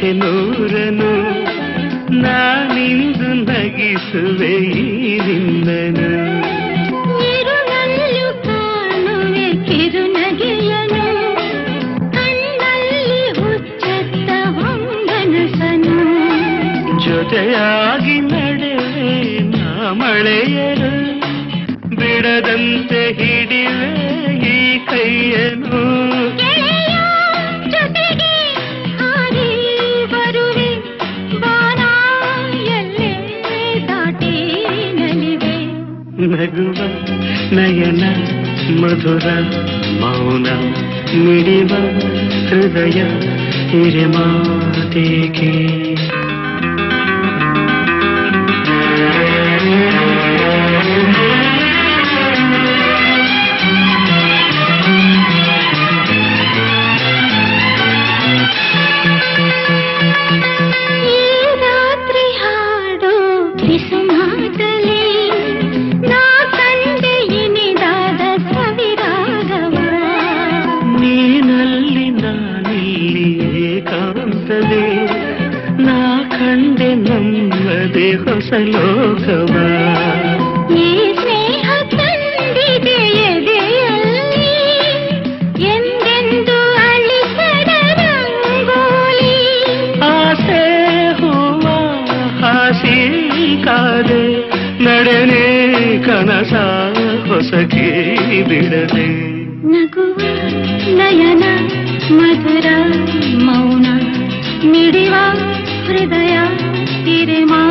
ಆಸೆ ನೂರನು ನಾನಿಂದು ನಗಿಸುವೆ ನಿನ್ನನು. ಇರುಳಲ್ಲೂ ಕಾಣುವೆ ಕಿರುನಗೆಯನು, ಕಣ್ಣಲ್ಲಿ ಹುಚ್ಚತ್ತ ಹೊಂಗನಸನು. ಜೊತೆಯಾಗಿ ನಡೆವೆ ನಾ ಮಳೆಯರು, ಬಿಡದಂತೆ ಹಿಡಿವೆ ಈ ಕೈಯನು. ಜೊತೆಗೆ ಹಾರಿ ಬರುವೆ ಬಾನ ಎಲ್ಲೇ ದಾಟಿ ನಲಿವೆ. ನಗುವ ನಯನ ಮಧುರ ಮೌನ ಮಿಡಿವ ಹೃದಯ ಹಿರಿಮಾತೇಕೆ. ನಾ ಕಂಡೆ ನಮ್ಮದೇ ಹೊಸ ಲೋಕವ. ಈ ಸ್ನೇಹ ತಂದಿದೆ ಎದೆಯಲ್ಲಿ ಎಂದೆಂದು ಅಳಿಸದ ರಂಗೋಲಿ. ಆಸೆ ಹೂವ ಹಾಸಿ ಕಾದೆ ನಡೆನೆ ಕನಸ ಹೊಸಕಿ ಬಿಡದೆ. ನಗುವ ನಯನ ಮಧುರ ಮೌನ ಮಿಡಿವ ಹೃದಯ ಹಿರಿಮಾ